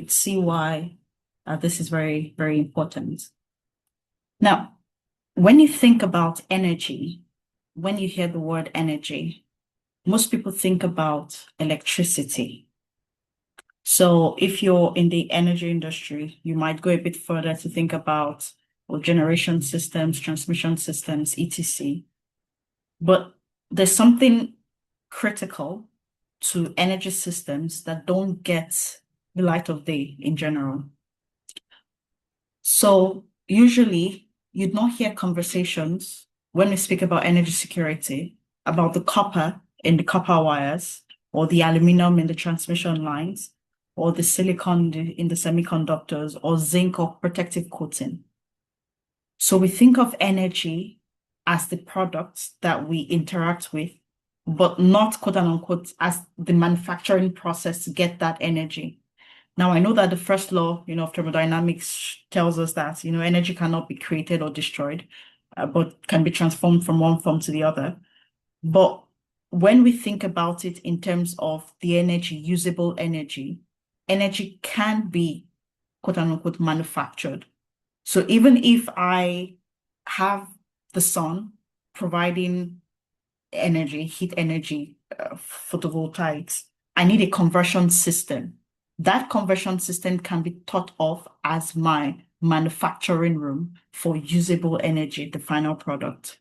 see why this is very, very important. Now, when you think about energy, when you hear the word energy, most people think about electricity. So if you're in the energy industry, you might go a bit further to think about generation systems, transmission systems, etc. But there's something critical to energy systems that don't get the light of day in general. So usually you'd not hear conversations when we speak about energy security about the copper in the copper wires or the aluminum in the transmission lines or the silicon in the semiconductors or zinc or protective coating. So we think of energy as the products that we interact with, but not quote unquote as the manufacturing process to get that energy. Now, I know that the first law, of thermodynamics tells us that, energy cannot be created or destroyed, but can be transformed from one form to the other. But when we think about it in terms of the energy, usable energy, energy can be, quote unquote, manufactured. So even if I have the sun providing energy, heat energy, photovoltaics, I need a conversion system. That conversion system can be thought of as my manufacturing room for usable energy, the final product.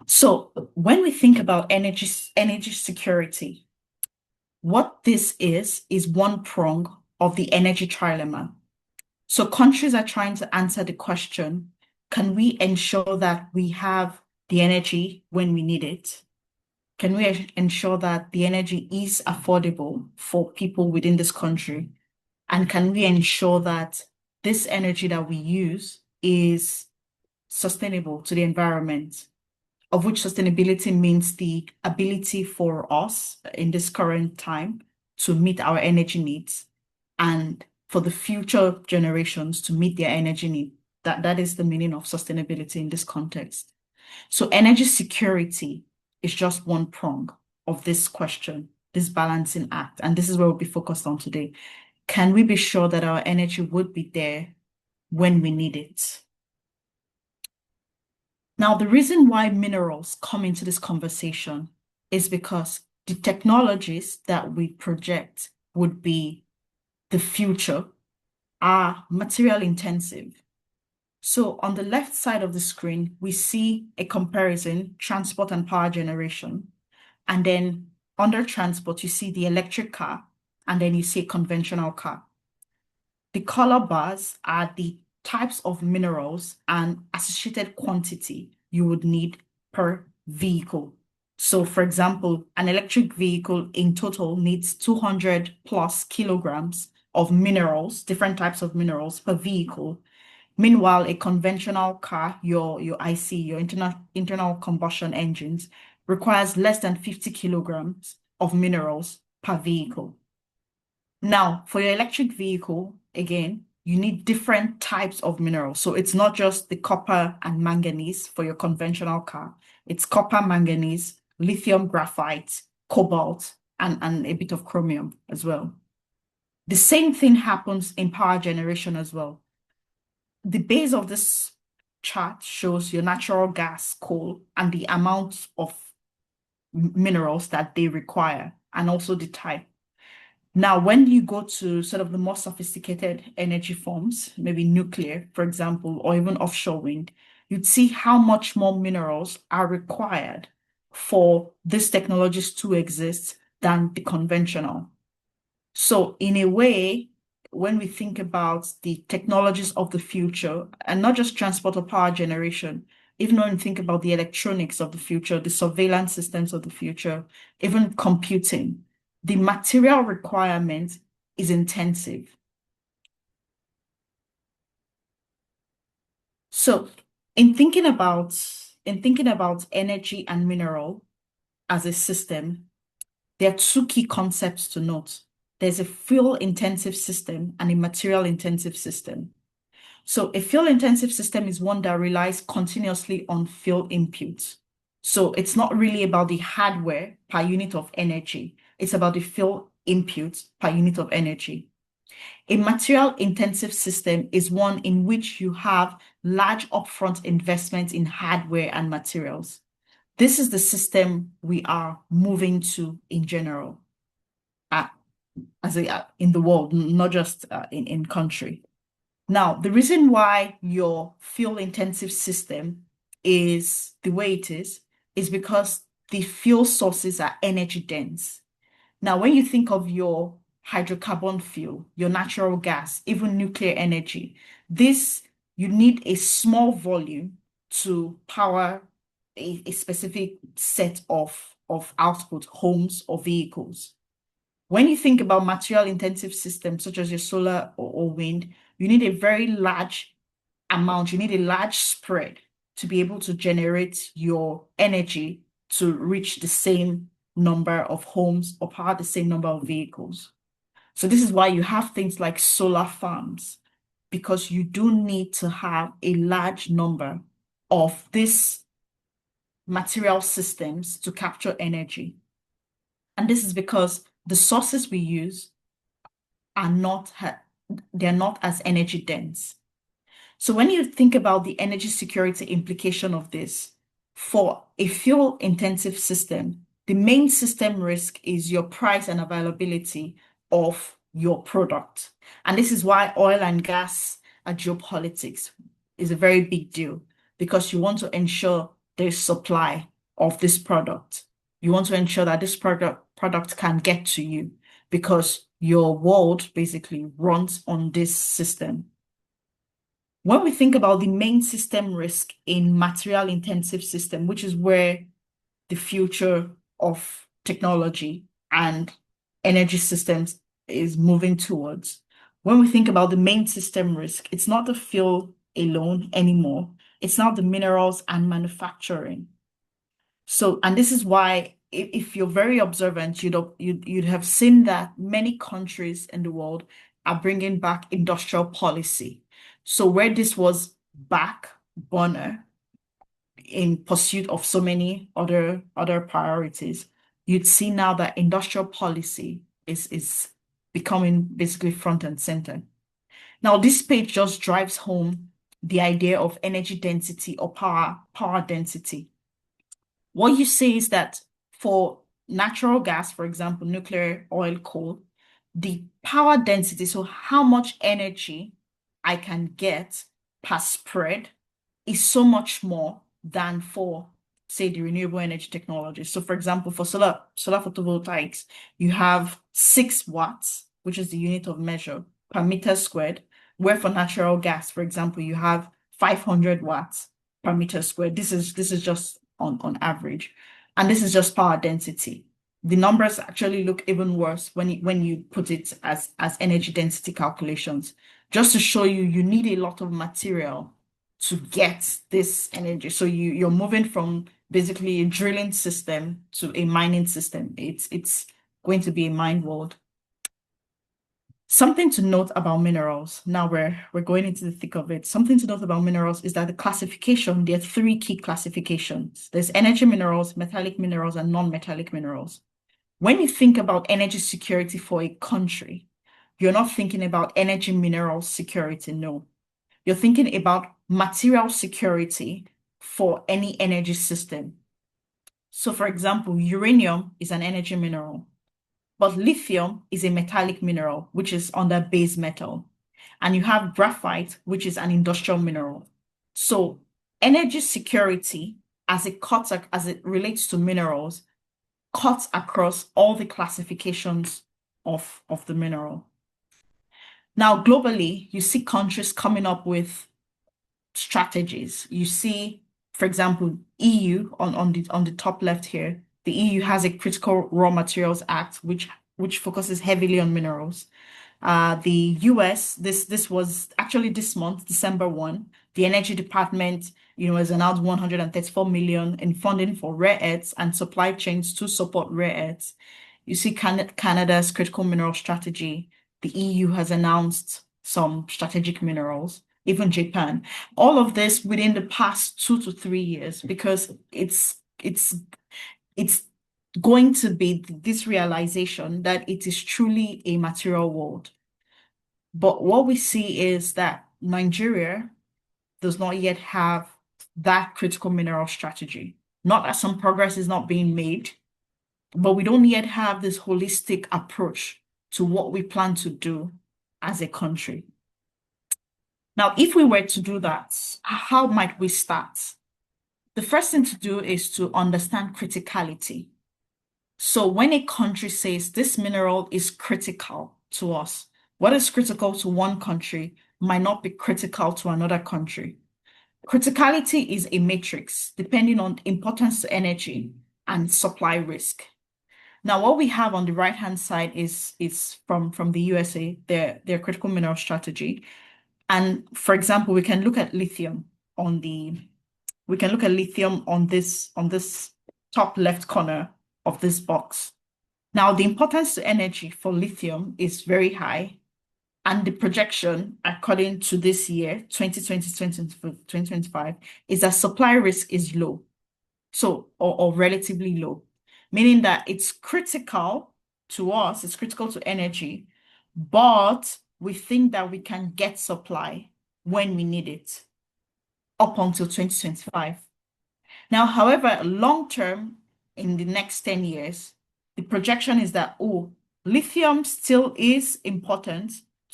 So when we think about energy security, what this is one prong of the energy trilemma. So countries are trying to answer the question, can we ensure that we have the energy when we need it? Can we ensure that the energy is affordable for people within this country? And can we ensure that this energy that we use is sustainable to the environment, of which sustainability means the ability for us in this current time to meet our energy needs and for the future generations to meet their energy need. That is the meaning of sustainability in this context. So energy security is just one prong of this question, this balancing act. And this is where we'll be focused on today. Can we be sure that our energy would be there when we need it? Now, the reason why minerals come into this conversation is because the technologies that we project would be the future are material intensive. So on the left side of the screen, we see a comparison, transport and power generation. And then under transport, you see the electric car, and then you see a conventional car. The color bars are the types of minerals and associated quantity you would need per vehicle. So for example, an electric vehicle in total needs 200 plus kilograms of minerals, different types of minerals per vehicle. Meanwhile, a conventional car, your IC, your internal combustion engines, requires less than 50 kilograms of minerals per vehicle. Now, for your electric vehicle, again, you need different types of minerals. So it's not just the copper and manganese for your conventional car. It's copper, manganese, lithium, graphite, cobalt, and a bit of chromium as well. The same thing happens in power generation as well. The base of this chart shows your natural gas, coal, and the amount of minerals that they require, and also the type. Now, when you go to sort of the more sophisticated energy forms, maybe nuclear, for example, or even offshore wind, you'd see how much more minerals are required for these technologies to exist than the conventional. So in a way, when we think about the technologies of the future, and not just transport or power generation, even when we think about the electronics of the future, the surveillance systems of the future, even computing, the material requirement is intensive. So in thinking about energy and mineral as a system, there are two key concepts to note. There's a fuel-intensive system and a material-intensive system. So a fuel-intensive system is one that relies continuously on fuel inputs. So it's not really about the hardware per unit of energy. It's about the fuel inputs per unit of energy. A material-intensive system is one in which you have large upfront investments in hardware and materials. This is the system we are moving to in general, in the world, not just in country. Now, the reason why your fuel-intensive system is the way it is because the fuel sources are energy dense. Now, when you think of your hydrocarbon fuel, your natural gas, even nuclear energy, you need a small volume to power a specific set of output, homes or vehicles. When you think about material intensive systems such as your solar or wind, you need a very large amount, you need a large spread to be able to generate your energy to reach the same number of homes or power the same number of vehicles. So this is why you have things like solar farms, because you do need to have a large number of these material systems to capture energy. And this is because the sources we use are they're not as energy dense. So when you think about the energy security implication of this, for a fuel intensive system, the main system risk is your price and availability of your product. And this is why oil and gas geopolitics is a very big deal, because you want to ensure there's supply of this product. You want to ensure that this product can get to you, because your world basically runs on this system. When we think about the main system risk in material intensive system, which is where the future of technology and energy systems is moving towards, when we think about the main system risk, it's not the fuel alone anymore. It's now the minerals and manufacturing. So, and this is why if you're very observant, you'd have seen that many countries in the world are bringing back industrial policy. So where this was back burner in pursuit of so many other priorities, you'd see now that industrial policy is becoming basically front and center. Now, this page just drives home the idea of energy density or power density. What you say is that for natural gas, for example, nuclear, oil, coal, the power density, so how much energy I can get per spread, is so much more than for, say, the renewable energy technology. So for example, for solar photovoltaics, you have 6 watts, which is the unit of measure per meter squared, where for natural gas, for example, you have 500 watts per meter squared. This is just on average. And this is just power density. The numbers actually look even worse when you put it as energy density calculations, just to show you need a lot of material to get this energy. So you're moving from basically a drilling system to a mining system. It's going to be a mine world. Something to note about minerals. Now we're going into the thick of it. Something to note about minerals is that the classification, there are 3 key classifications. There's energy minerals, metallic minerals, and non-metallic minerals. When you think about energy security for a country, you're not thinking about energy mineral security, no. You're thinking about material security for any energy system. So for example, uranium is an energy mineral, but lithium is a metallic mineral, which is under base metal. And you have graphite, which is an industrial mineral. So energy security, as it relates to minerals, cuts across all the classifications of the mineral. Now, globally, you see countries coming up with strategies. You see, for example, EU on the top left here. The EU has a Critical Raw Materials Act, which focuses heavily on minerals. The US, this was actually this month, December 1, the Energy Department, has announced 134 million in funding for rare earths and supply chains to support rare earths. You see Canada's critical mineral strategy. The EU has announced some strategic minerals, even Japan. All of this within the past 2 to 3 years, because it's going to be this realization that it is truly a material world. But what we see is that Nigeria does not yet have that critical mineral strategy. Not that some progress is not being made, but we don't yet have this holistic approach to what we plan to do as a country. Now, if we were to do that, how might we start? The first thing to do is to understand criticality. So when a country says this mineral is critical to us, what is critical to one country might not be critical to another country. Criticality is a matrix depending on importance to energy and supply risk. Now, what we have on the right-hand side is from the USA, their critical mineral strategy. And for example, we can look at lithium on this top left corner of this box. Now, the importance to energy for lithium is very high, and the projection, according to this year, 2020, 2025, is that supply risk is low, or relatively low, meaning that it's critical to us, it's critical to energy, but we think that we can get supply when we need it up until 2025. Now, however, long term, in the next 10 years, the projection is that, lithium still is important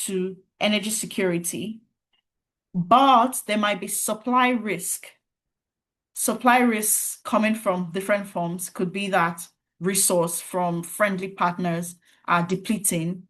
to energy security, but there might be supply risk. Supply risks coming from different forms could be that resource from friendly partners are depleting,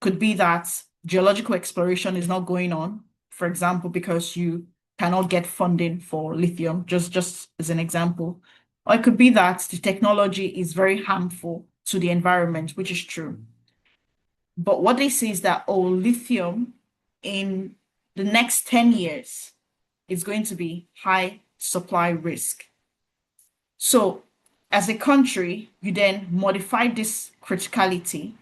could be that geological exploration is not going on, for example, because you cannot get funding for lithium, just as an example. Or it could be that the technology is very harmful to the environment, which is true. But what they say is that, lithium in the next 10 years is going to be high supply risk. So as a country, you then modify this criticality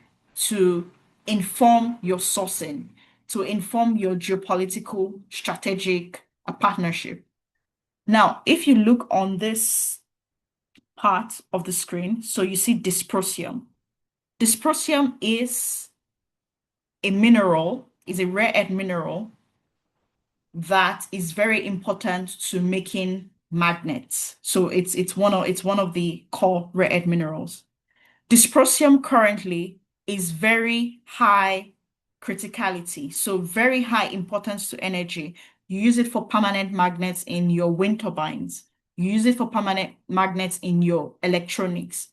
to inform your sourcing, to inform your geopolitical strategic partnership. Now, if you look on this part of the screen, so you see dysprosium. Dysprosium is a mineral, is a rare earth mineral that is very important to making magnets. So it's one of the core rare earth minerals. Dysprosium currently is very high criticality, so very high importance to energy. You use it for permanent magnets in your wind turbines. You use it for permanent magnets in your electronics,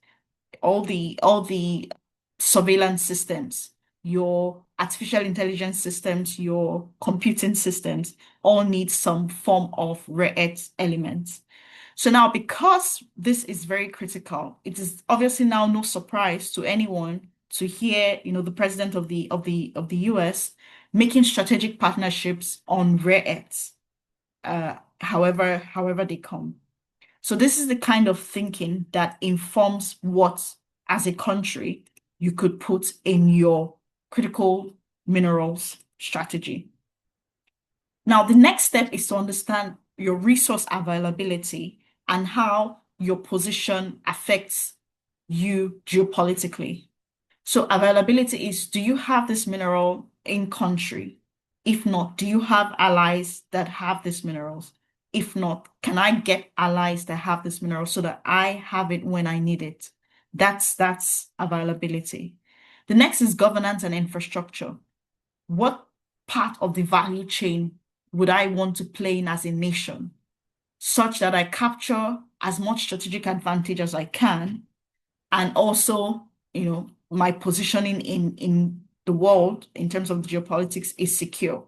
all the surveillance systems, your artificial intelligence systems, your computing systems, all need some form of rare earth elements. So now, because this is very critical, it is obviously now no surprise to anyone to hear, the president of the US making strategic partnerships on rare earths, however they come. So this is the kind of thinking that informs what, as a country, you could put in your critical minerals strategy. Now, the next step is to understand your resource availability and how your position affects you geopolitically. So availability is, do you have this mineral in country? If not, do you have allies that have these minerals? If not, can I get allies that have this mineral so that I have it when I need it? That's availability. The next is governance and infrastructure. What part of the value chain would I want to play in as a nation, such that I capture as much strategic advantage as I can, and also, my positioning in the world in terms of geopolitics is secure.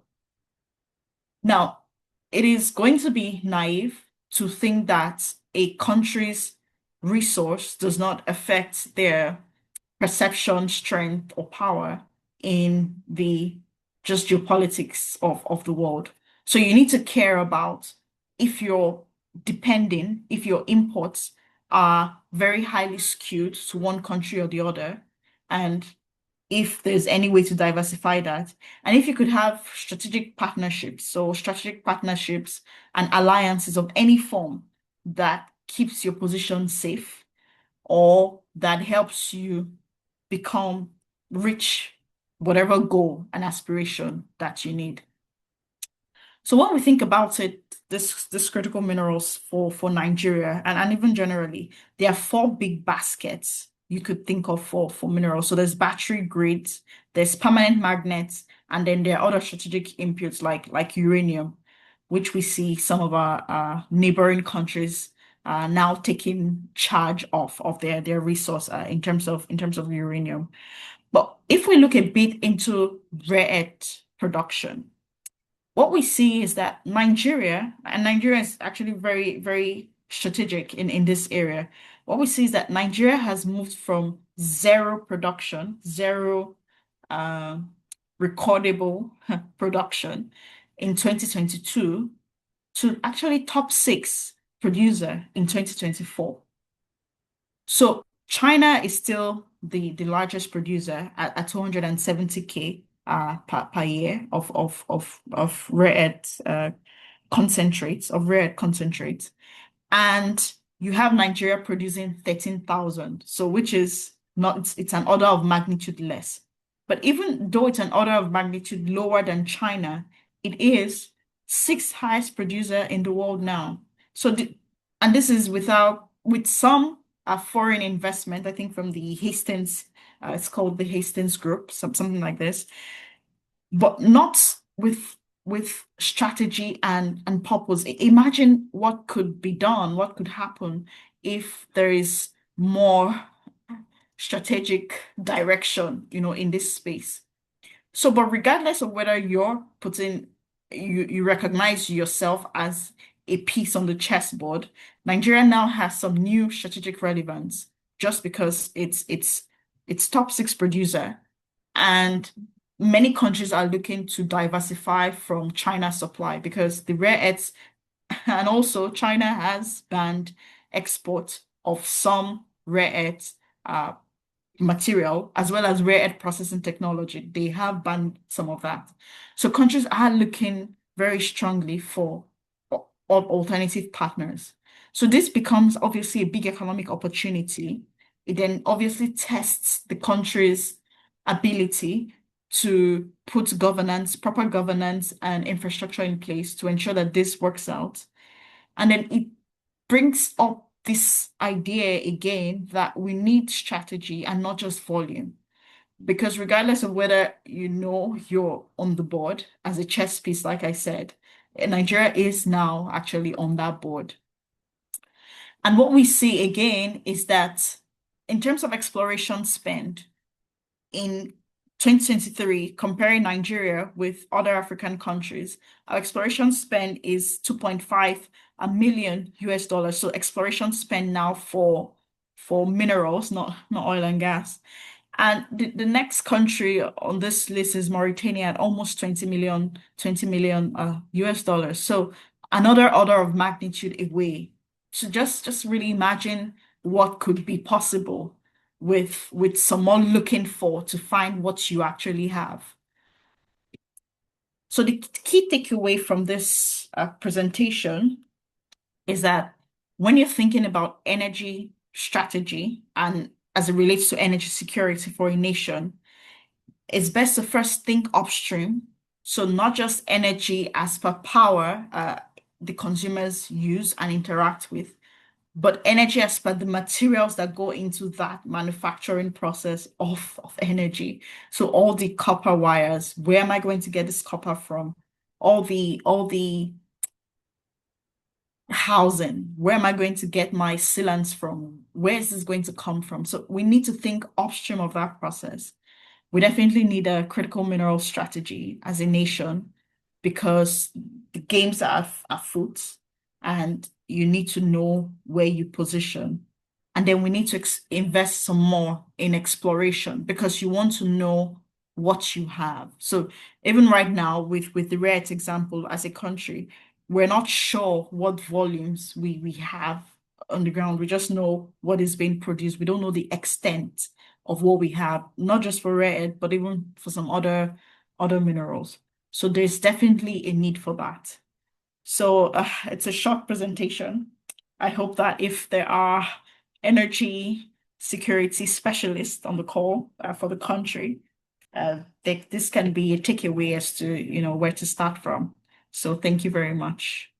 Now, it is going to be naive to think that a country's resource does not affect their perception, strength, or power in the just geopolitics of the world. So you need to care about if your imports are very highly skewed to one country or the other, and if there's any way to diversify that, and if you could have strategic partnerships and alliances of any form that keeps your position safe or that helps you become rich whatever goal and aspiration that you need. So when we think about it, this critical minerals for Nigeria and even generally, there are four big baskets you could think of for minerals. So there's battery grids, there's permanent magnets, and then there are other strategic inputs like uranium, which we see some of our neighboring countries now taking charge of their resource in terms of uranium. But if we look a bit into rare earth production, what we see is that Nigeria is actually very, very strategic in this area. What we see is that Nigeria has moved from zero production, zero uh, recordable production in 2022 to actually top six producer in 2024. So China is still the largest producer at 270K per year of rare earth concentrates, of rare earth concentrates. And you have Nigeria producing 13,000. So which is not, it's an order of magnitude less. But even though it's an order of magnitude lower than China, it is sixth highest producer in the world now. And this is with some foreign investment, I think from the Hastings, it's called the Hastings Group, something like this, but not with strategy and purpose. Imagine what could be done, what could happen if there is more strategic direction, in this space. So, but regardless of whether you recognize yourself as a piece on the chessboard, Nigeria now has some new strategic relevance just because it's top six producer, and many countries are looking to diversify from China supply because the rare earths, and also China has banned export of some rare earths material as well as rare earth processing technology. They have banned some of that. So countries are looking very strongly for alternative partners. So this becomes obviously a big economic opportunity. It then obviously tests the country's ability to put proper governance and infrastructure in place to ensure that this works out. And then it brings up this idea again that we need strategy and not just volume. Because regardless of whether you're on the board as a chess piece, like I said, Nigeria is now actually on that board. And what we see again is that in terms of exploration spend in 2023, comparing Nigeria with other African countries, our exploration spend is 2.5 million US dollars. So exploration spend now for minerals, not oil and gas. And the next country on this list is Mauritania at almost 20 million US dollars. So another order of magnitude away. So just really imagine what could be possible with someone looking to find what you actually have. So the key takeaway from this presentation is that when you're thinking about energy strategy and as it relates to energy security for a nation, it's best to first think upstream. So not just energy as per power the consumers use and interact with, but energy as per the materials that go into that manufacturing process of energy. So all the copper wires, where am I going to get this copper from? All the housing, where am I going to get my sealants from? Where is this going to come from? So we need to think upstream of that process. We definitely need a critical mineral strategy as a nation because the games are afoot and you need to know where you position. And then we need to invest some more in exploration because you want to know what you have. So even right now with the rare earth example as a country, we're not sure what volumes we have on the ground. We just know what is being produced. We don't know the extent of what we have, not just for rare earth, but even for some other minerals. So there's definitely a need for that. So it's a short presentation. I hope that if there are energy security specialists on the call for the country, this can be a takeaway as to, where to start from. So thank you very much.